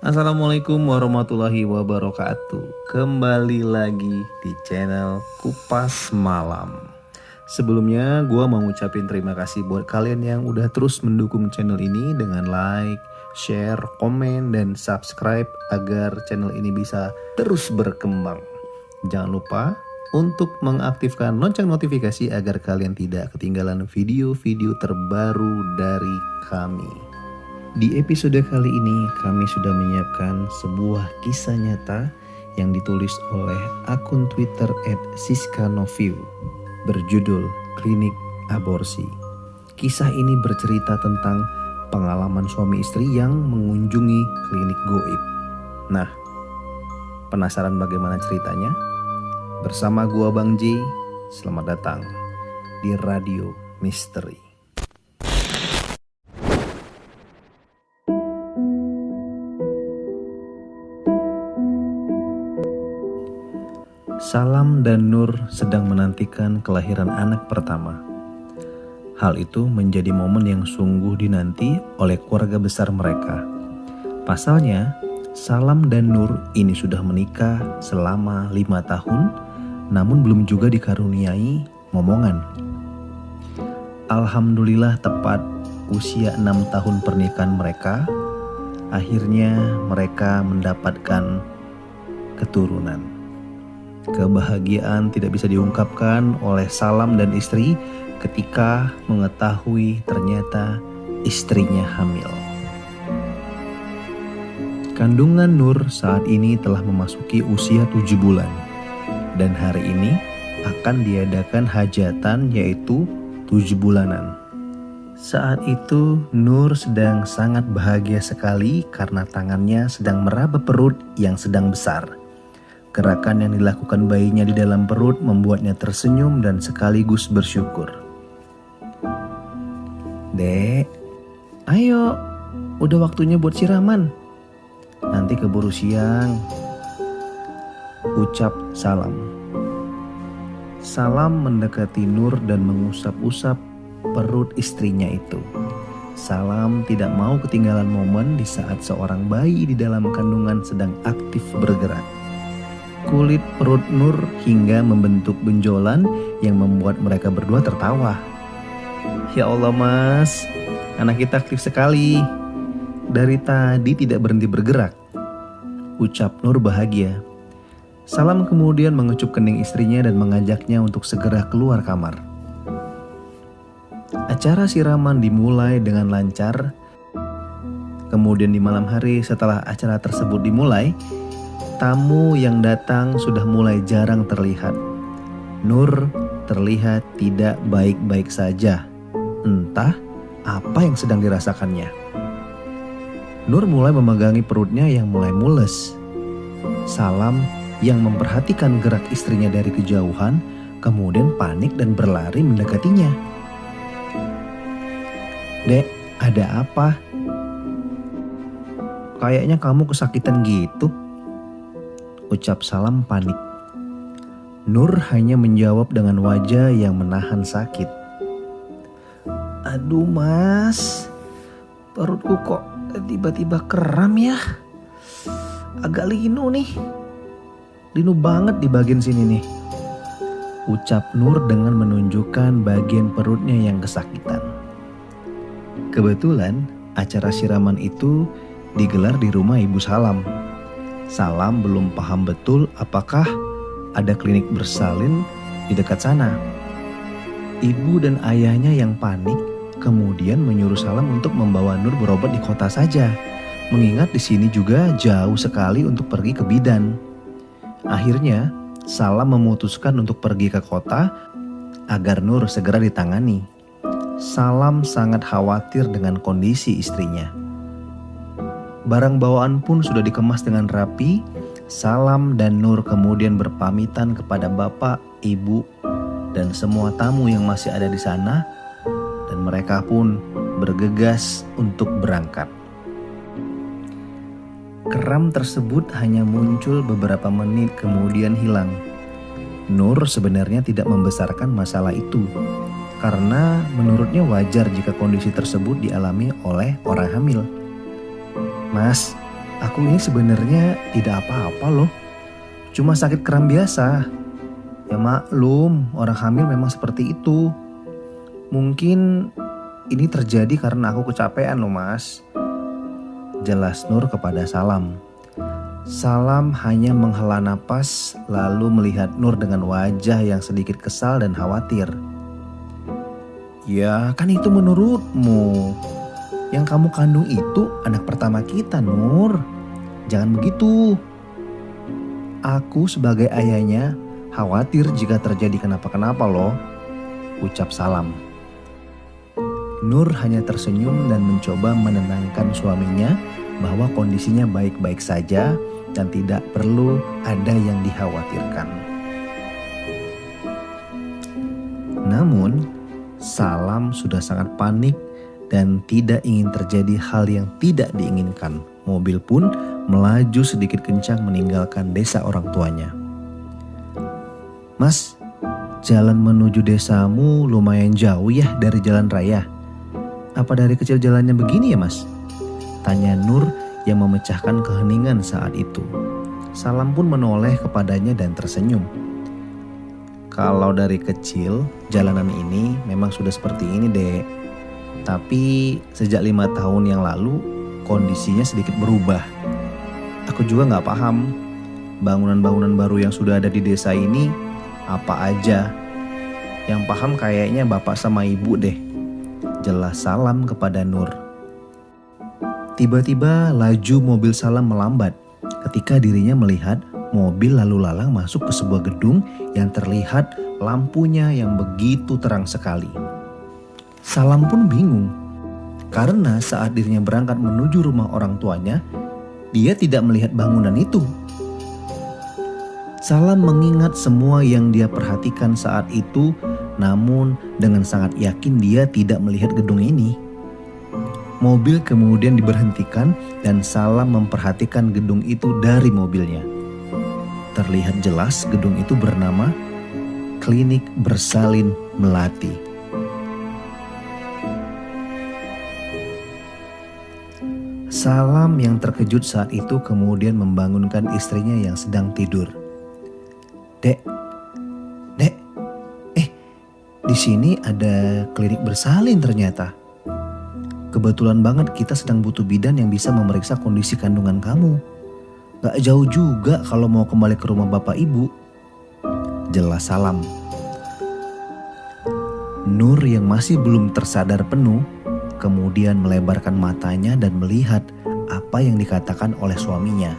Assalamualaikum warahmatullahi wabarakatuh. Kembali lagi di channel Kupas Malam. Sebelumnya gue mau ngucapin terima kasih buat kalian yang udah terus mendukung channel ini dengan like, share, komen, dan subscribe agar channel ini bisa terus berkembang. Jangan lupa untuk mengaktifkan lonceng notifikasi agar kalian tidak ketinggalan video-video terbaru dari kami. Di episode kali ini kami sudah menyiapkan sebuah kisah nyata yang ditulis oleh akun Twitter @siskanoviu berjudul Klinik Aborsi. Kisah ini bercerita tentang pengalaman suami istri yang mengunjungi klinik goib. Nah, penasaran bagaimana ceritanya? Bersama gua Bang J, selamat datang di Radio Misteri. Salam dan Nur sedang menantikan kelahiran anak pertama. Hal itu menjadi momen yang sungguh dinanti oleh keluarga besar mereka. Pasalnya, Salam dan Nur ini sudah menikah selama 5 tahun, namun belum juga dikaruniai momongan. Alhamdulillah tepat usia 6 tahun pernikahan mereka, akhirnya mereka mendapatkan keturunan. Kebahagiaan tidak bisa diungkapkan oleh Salam dan istri ketika mengetahui ternyata istrinya hamil. Kandungan Nur saat ini telah memasuki usia 7 bulan dan hari ini akan diadakan hajatan yaitu 7 bulanan. Saat itu Nur sedang sangat bahagia sekali karena tangannya sedang meraba perut yang sedang besar. Gerakan yang dilakukan bayinya di dalam perut membuatnya tersenyum dan sekaligus bersyukur. Dek, ayo, udah waktunya buat siraman. Nanti keburu siang, ucap Salam. Salam mendekati Nur dan mengusap-usap perut istrinya itu. Salam tidak mau ketinggalan momen di saat seorang bayi di dalam kandungan sedang aktif bergerak. Kulit perut Nur hingga membentuk benjolan yang membuat mereka berdua tertawa. Ya Allah mas, anak kita aktif sekali. Dari tadi tidak berhenti bergerak, ucap Nur bahagia. Salam kemudian mengecup kening istrinya dan mengajaknya untuk segera keluar kamar. Acara siraman dimulai dengan lancar. Kemudian di malam hari setelah acara tersebut dimulai, tamu yang datang sudah mulai jarang terlihat. Nur terlihat tidak baik-baik saja. Entah apa yang sedang dirasakannya. Nur mulai memegangi perutnya yang mulai mules. Salam yang memperhatikan gerak istrinya dari kejauhan kemudian panik dan berlari mendekatinya. Dek, ada apa? Kayaknya kamu kesakitan gitu, ucap Salam panik. Nur hanya menjawab dengan wajah yang menahan sakit. Aduh mas, perutku kok tiba-tiba kram ya. Agak linu nih. Linu banget di bagian sini nih, ucap Nur dengan menunjukkan bagian perutnya yang kesakitan. Kebetulan acara siraman itu digelar di rumah Ibu Salam. Salam belum paham betul apakah ada klinik bersalin di dekat sana. Ibu dan ayahnya yang panik kemudian menyuruh Salam untuk membawa Nur berobat di kota saja, mengingat di sini juga jauh sekali untuk pergi ke bidan. Akhirnya Salam memutuskan untuk pergi ke kota agar Nur segera ditangani. Salam sangat khawatir dengan kondisi istrinya. Barang bawaan pun sudah dikemas dengan rapi. Salam dan Nur kemudian berpamitan kepada bapak, ibu, dan semua tamu yang masih ada di sana. Dan mereka pun bergegas untuk berangkat. Kram tersebut hanya muncul beberapa menit kemudian hilang. Nur sebenarnya tidak membesarkan masalah itu, karena menurutnya wajar jika kondisi tersebut dialami oleh orang hamil. Mas, Aku ini sebenarnya tidak apa-apa loh. Cuma sakit kram biasa. Ya maklum, orang hamil memang seperti itu. Mungkin ini terjadi karena aku kecapean loh mas. Jelas Nur kepada Salam. Salam hanya menghela napas lalu melihat Nur dengan wajah yang sedikit kesal dan khawatir. Ya kan itu menurutmu. Yang kamu kandung itu anak pertama kita Nur. Jangan begitu. Aku sebagai ayahnya khawatir jika terjadi kenapa-kenapa loh. Ucap Salam. Nur hanya tersenyum dan mencoba menenangkan suaminya bahwa kondisinya baik-baik saja dan tidak perlu ada yang dikhawatirkan. Namun, Salam sudah sangat panik dan tidak ingin terjadi hal yang tidak diinginkan. Mobil pun melaju sedikit kencang meninggalkan desa orang tuanya. Mas, jalan menuju desamu lumayan jauh ya dari jalan raya. Apa dari kecil jalannya begini ya mas? Tanya Nur yang memecahkan keheningan saat itu. Salam pun menoleh kepadanya dan tersenyum. Kalau dari kecil jalanan ini memang sudah seperti ini dek. Tapi sejak 5 tahun yang lalu kondisinya sedikit berubah. Aku juga gak paham bangunan-bangunan baru yang sudah ada di desa ini apa aja. Yang paham kayaknya bapak sama ibu deh. Jelas Salam kepada Nur. Tiba-tiba laju mobil Salam melambat ketika dirinya melihat mobil lalu lalang masuk ke sebuah gedung yang terlihat lampunya yang begitu terang sekali. Salam pun bingung karena saat dirinya berangkat menuju rumah orang tuanya, dia tidak melihat bangunan itu. Salam mengingat semua yang dia perhatikan saat itu, namun dengan sangat yakin dia tidak melihat gedung ini. Mobil kemudian diberhentikan dan Salam memperhatikan gedung itu dari mobilnya. Terlihat jelas gedung itu bernama Klinik Bersalin Melati. Salam yang terkejut saat itu kemudian membangunkan istrinya yang sedang tidur. Dek, di sini ada klinik bersalin ternyata. Kebetulan banget kita sedang butuh bidan yang bisa memeriksa kondisi kandungan kamu. Gak jauh juga kalau mau kembali ke rumah bapak ibu. Jelas Salam. Nur yang masih belum tersadar penuh kemudian melebarkan matanya dan melihat apa yang dikatakan oleh suaminya.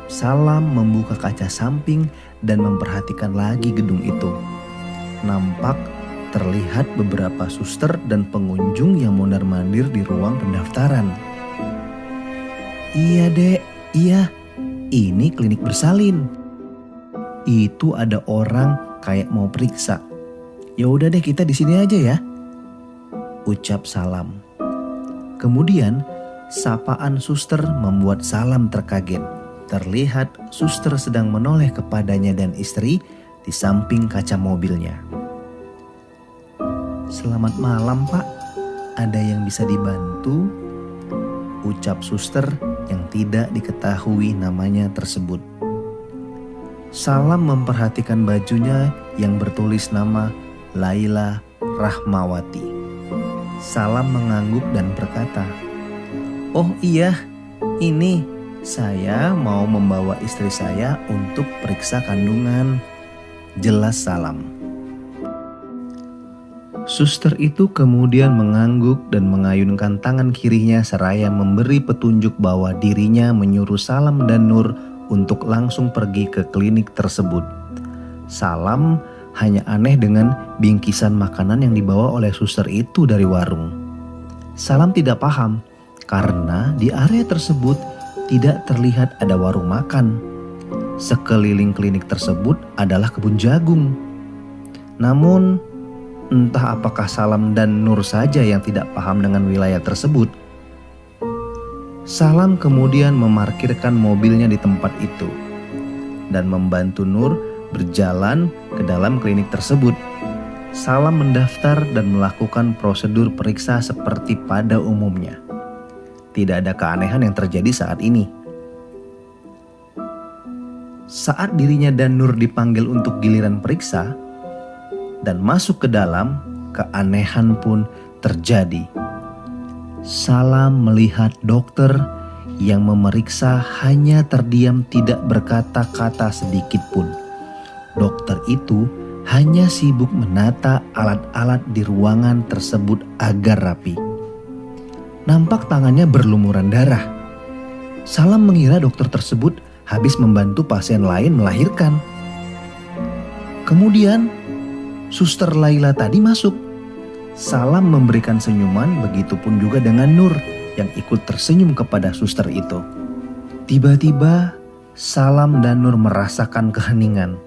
Salam membuka kaca samping dan memperhatikan lagi gedung itu. Nampak terlihat beberapa suster dan pengunjung yang mondar-mandir di ruang pendaftaran. Iya dek, iya, ini klinik bersalin. Itu ada orang kayak mau periksa. Ya udah deh kita di sini aja ya. Ucap Salam. Kemudian sapaan suster membuat Salam terkaget. Terlihat suster sedang menoleh kepadanya dan istri di samping kaca mobilnya. Selamat malam pak, ada yang bisa dibantu? Ucap suster yang tidak diketahui namanya tersebut. Salam memperhatikan bajunya yang bertulis nama Laila Rahmawati. Salam mengangguk dan berkata, "Oh iya, ini saya mau membawa istri saya untuk periksa kandungan." Jelas Salam. Suster itu kemudian mengangguk dan mengayunkan tangan kirinya seraya memberi petunjuk bahwa dirinya menyuruh Salam dan Nur untuk langsung pergi ke klinik tersebut. Salam hanya aneh dengan bingkisan makanan yang dibawa oleh suster itu dari warung. Salam tidak paham karena di area tersebut tidak terlihat ada warung makan. Sekeliling klinik tersebut adalah kebun jagung. Namun entah apakah Salam dan Nur saja yang tidak paham dengan wilayah tersebut. Salam kemudian memarkirkan mobilnya di tempat itu dan membantu Nur berjalan ke dalam klinik tersebut. Salam mendaftar dan melakukan prosedur periksa seperti pada umumnya. tidak ada keanehan yang terjadi saat ini. Saat dirinya dan Nur dipanggil untuk giliran periksa dan masuk ke dalam, keanehan pun terjadi. Salam melihat dokter yang memeriksa hanya terdiam tidak berkata-kata sedikit pun. Dokter itu hanya sibuk menata alat-alat di ruangan tersebut agar rapi. Nampak tangannya berlumuran darah. Salam mengira dokter tersebut habis membantu pasien lain melahirkan. Kemudian Suster Laila tadi masuk. Salam memberikan senyuman, begitupun juga dengan Nur yang ikut tersenyum kepada suster itu. Tiba-tiba Salam dan Nur merasakan keheningan.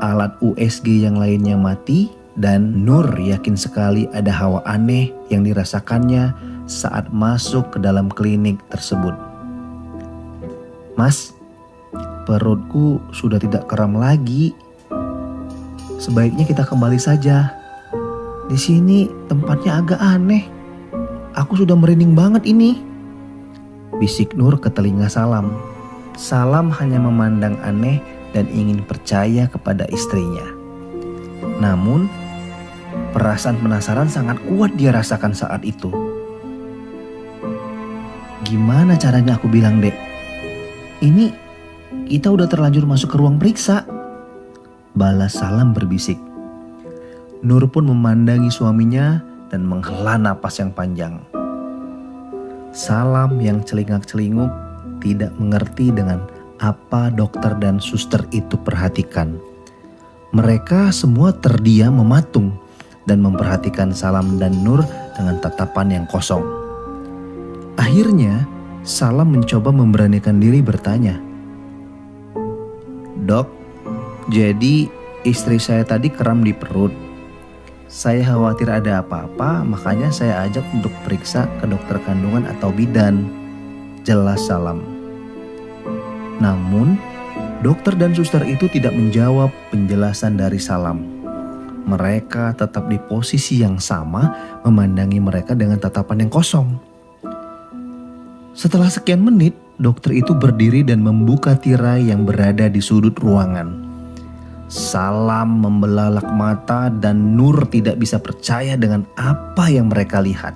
Alat USG yang lainnya mati dan Nur yakin sekali ada hawa aneh yang dirasakannya saat masuk ke dalam klinik tersebut. "Mas, perutku sudah tidak kram lagi. Sebaiknya kita kembali saja. Di sini tempatnya agak aneh. Aku sudah merinding banget ini," bisik Nur ke telinga Salam. Salam hanya memandang aneh dan ingin percaya kepada istrinya. Namun, perasaan penasaran sangat kuat dia rasakan saat itu. "Gimana caranya aku bilang, Dek? Ini kita udah terlanjur masuk ke ruang periksa," balas Salam berbisik. Nur pun memandangi suaminya dan menghela napas yang panjang. Salam yang celingak-celinguk tidak mengerti dengan apa dokter dan suster itu perhatikan. Mereka semua terdiam mematung dan memperhatikan Salam dan Nur dengan tatapan yang kosong. Akhirnya Salam mencoba memberanikan diri bertanya, "Dok, jadi istri saya tadi kram di perut. Saya khawatir ada apa-apa, makanya saya ajak untuk periksa ke dokter kandungan atau bidan," jelas Salam. Namun, dokter dan suster itu tidak menjawab penjelasan dari Salam. Mereka tetap di posisi yang sama, memandangi mereka dengan tatapan yang kosong. Setelah sekian menit, dokter itu berdiri dan membuka tirai yang berada di sudut ruangan. Salam membelalak mata dan Nur tidak bisa percaya dengan apa yang mereka lihat.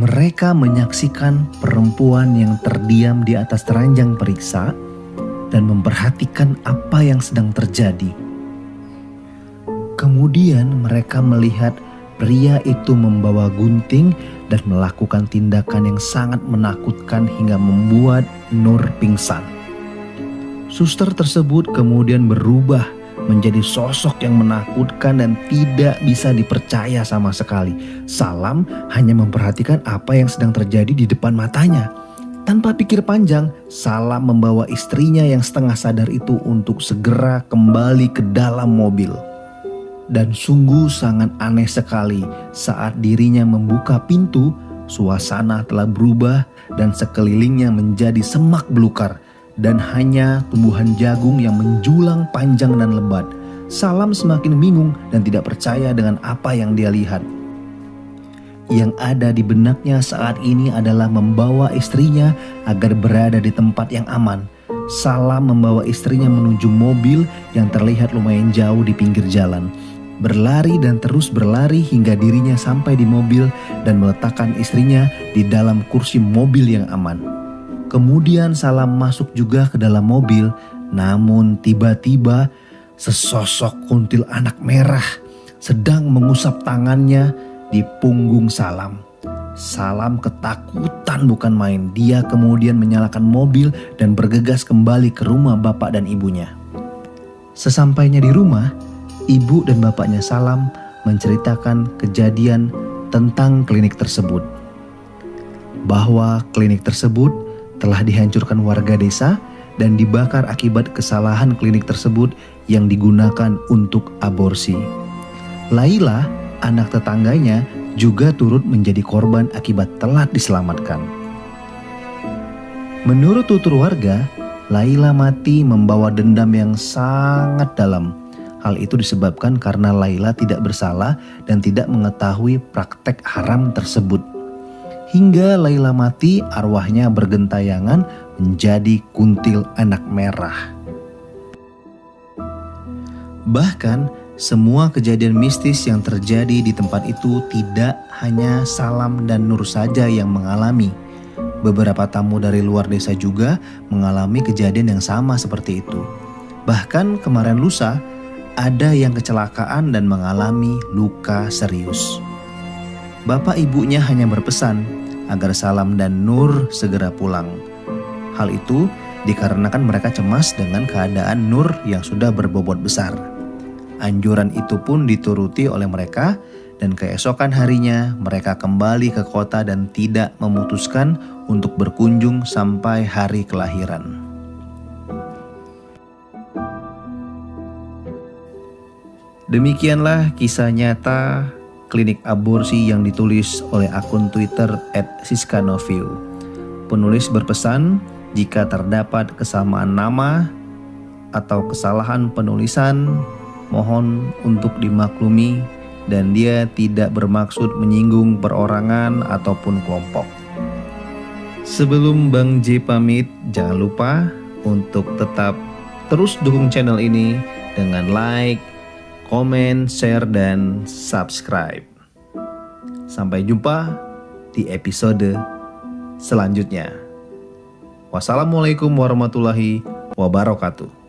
Mereka menyaksikan perempuan yang terdiam di atas ranjang periksa dan memperhatikan apa yang sedang terjadi. Kemudian mereka melihat pria itu membawa gunting dan melakukan tindakan yang sangat menakutkan hingga membuat Nur pingsan. Suster tersebut kemudian berubah menjadi sosok yang menakutkan dan tidak bisa dipercaya sama sekali. Salam hanya memperhatikan apa yang sedang terjadi di depan matanya. Tanpa pikir panjang, Salam membawa istrinya yang setengah sadar itu untuk segera kembali ke dalam mobil. Dan sungguh sangat aneh sekali saat dirinya membuka pintu, suasana telah berubah dan sekelilingnya menjadi semak belukar dan hanya tumbuhan jagung yang menjulang panjang dan lebat. Salam semakin bingung dan tidak percaya dengan apa yang dia lihat. Yang ada di benaknya saat ini adalah membawa istrinya agar berada di tempat yang aman. Salam membawa istrinya menuju mobil yang terlihat lumayan jauh di pinggir jalan. Berlari dan terus berlari hingga dirinya sampai di mobil dan meletakkan istrinya di dalam kursi mobil yang aman. Kemudian Salam masuk juga ke dalam mobil, namun tiba-tiba sesosok kuntil anak merah sedang mengusap tangannya di punggung Salam. Salam ketakutan bukan main. Dia kemudian menyalakan mobil dan bergegas kembali ke rumah bapak dan ibunya. Sesampainya di rumah, ibu dan bapaknya Salam menceritakan kejadian tentang klinik tersebut. Bahwa klinik tersebut telah dihancurkan warga desa dan dibakar akibat kesalahan klinik tersebut yang digunakan untuk aborsi. Laila, anak tetangganya, juga turut menjadi korban akibat telat diselamatkan. Menurut tutur warga, Laila mati membawa dendam yang sangat dalam. Hal itu disebabkan karena Laila tidak bersalah dan tidak mengetahui praktek haram tersebut. Hingga Laila mati, arwahnya bergentayangan menjadi kuntil anak merah. Bahkan semua kejadian mistis yang terjadi di tempat itu tidak hanya Salam dan Nur saja yang mengalami. Beberapa tamu dari luar desa juga mengalami kejadian yang sama seperti itu. Bahkan kemarin lusa ada yang kecelakaan dan mengalami luka serius. Bapak ibunya hanya berpesan agar Salam dan Nur segera pulang. Hal itu dikarenakan mereka cemas dengan keadaan Nur yang sudah berbobot besar. Anjuran itu pun dituruti oleh mereka dan keesokan harinya mereka kembali ke kota dan tidak memutuskan untuk berkunjung sampai hari kelahiran. Demikianlah kisah nyata klinik aborsi yang ditulis oleh akun Twitter @siskanoview. Penulis berpesan, jika terdapat kesamaan nama atau kesalahan penulisan, mohon untuk dimaklumi dan dia tidak bermaksud menyinggung perorangan ataupun kelompok. Sebelum Bang J pamit, jangan lupa untuk tetap terus dukung channel ini dengan like, komen, share, dan subscribe. Sampai jumpa di episode selanjutnya. Wassalamualaikum warahmatullahi wabarakatuh.